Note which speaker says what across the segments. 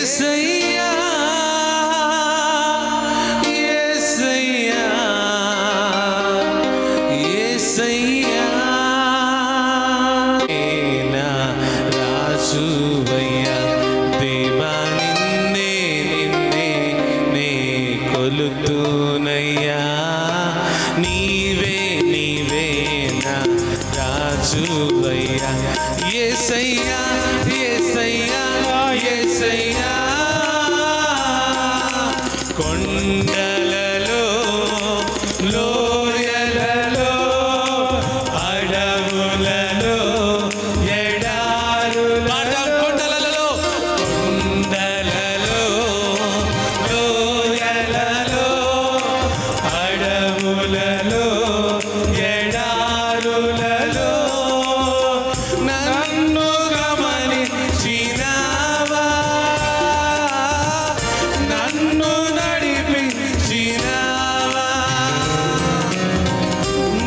Speaker 1: యేసయ్యా యేసయ్యా యేసయ్యా నా రాజువయ్యా దేవా నిన్నే నిన్నే నే కొలుతునయ్యా నీవే నీవే నా రాజువయ్యా యేసయ్యా యేసయ్యా యేసయ్యా కొండలలో లోయలలో అడవులలో ఎడారులలో కొండలలో లోయలలో అడవులలో ఎడారులలో నన్ను గమనించినావా నన్ను నడిపించినావా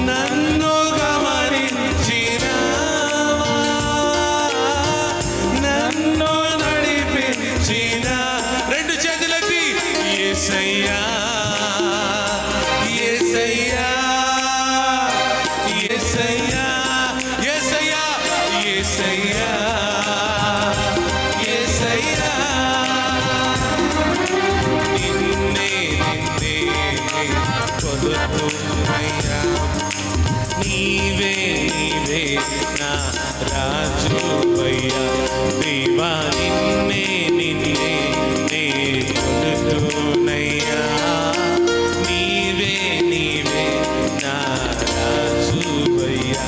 Speaker 1: నన్ను గమనించినావా నన్ను నడిపించిన రెండు చేతులెత్తి యేసయ్యా యేసయ్యా యేసయ్యా యేసయ్యా యేసయ్యా యేసయ్యా నిన్నే నిన్నే కొలుతునయ్యా నీవే నీవే నా రాజువయ్యా దేవా నిన్నే నిన్నే నే కొలుతునయ్యా నీవే నీవే నా రాజువయ్యా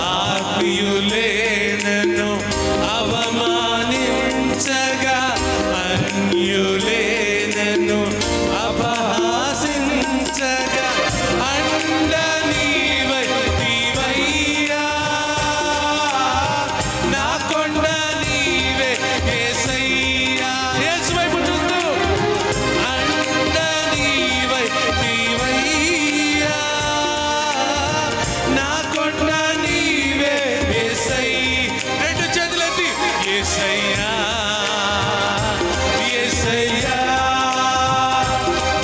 Speaker 1: ఆత్మీయులే నన్ను అవమానించగా అన్యులే నన్ను అపహాసించగా అండ నీవయ్యా నా కొండ నీవే యేసయ్యా యేసు వైపు చూస్తూ అండ నీవయ్యా నా కొండ నీవే యేసయ్యా రెండు చేతులెత్తి యేసయ్యా యేసయ్యా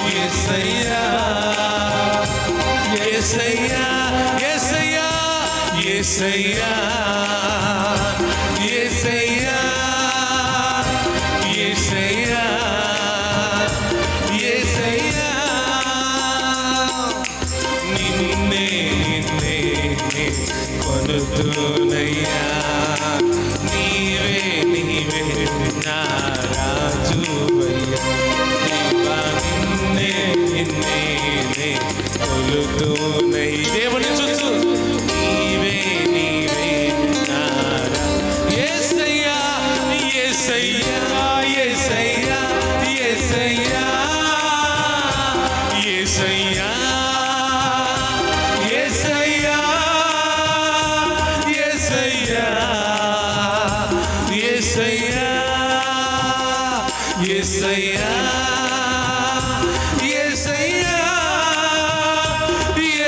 Speaker 1: యేసయ్యా యేసయ్యా యేసయ్యా యేసయ్యా యేసయ్యా యేసయ్యా యేసయ్యా నిన్నే నిన్నే కొలుతునయ్యా నీవే నీవే నా రాజువయ్యా దేవా నిన్నే నిన్నే నే కొలుతునయ్యా దేవుని చూచు నీవే నీవే నా యేసయ్యా యేసయ్యా యేసయ్యా యేసయ్యా యేసయ్యా యేసయ్యా యేసయ్యా యేసయ్యా యేసయ్యా యేసయ్యా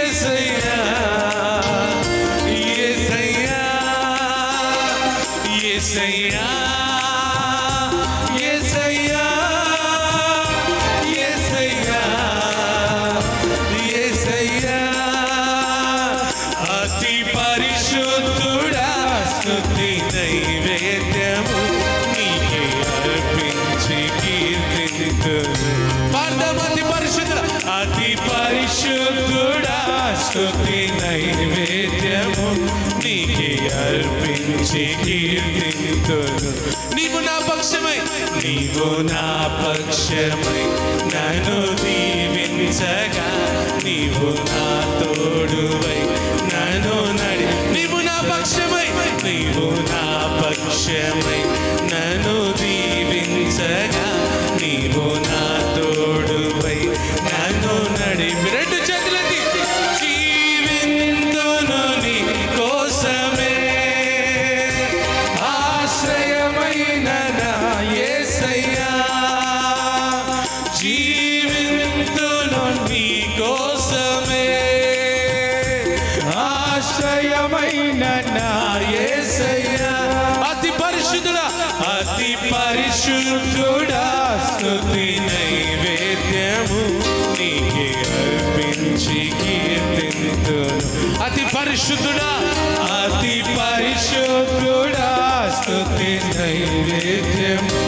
Speaker 1: యేసయ్యా యేసయ్యా యేసయ్యా యేసయ్యా యేసయ్యా యేసయ్యా అతి పరిశుద్ధుడా స్తుతి నైవేద్యము నీకే అర్పించి కీర్తింతును అతి పరిశుద్ధుడా అతి పరిశుద్ధుడా స్తుతి నైవేద్యము నీకే అర్పించి కీర్తింతును నీవు నా పక్షమై నీవు నా పక్షమై నన్ను దీవించగా నీవు నా తోడువై నన్ను నడి నీవు నా పక్షమై నీవు నా పక్షమై నన్ను దీవించగా నీవు నా తోడువై నన్ను నడిపి రెండు చేతులకి జీవింతును నీ కోసమే ఆశ్రయమైన నా యేసయ్యా జీవింతును నీ కోసమే ఆశ్రయమైన నా యేసయ్యా అతి పరిశుద్ధుడా అతి పరిశుద్ధుడా స్తుతి నైవేద్యము నీకే అర్పించి కీర్తింతును. అతి పరిశుద్ధుడా, అతి పరిశుద్ధుడా స్తుతి నైవేద్యము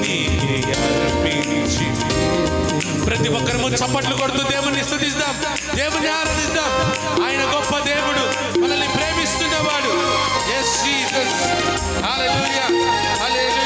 Speaker 1: నీకే అర్పించి. ప్రతి ఒక్కరము చప్పట్లు కొడుతూ దేవుని స్తుతిస్తాం, దేవుని ఆరాధిస్తాం. ఆయన గొప్ప దేవుడు, మనల్ని ప్రేమిస్తున్నవాడు. Yes, Jesus. Hallelujah. Hallelujah.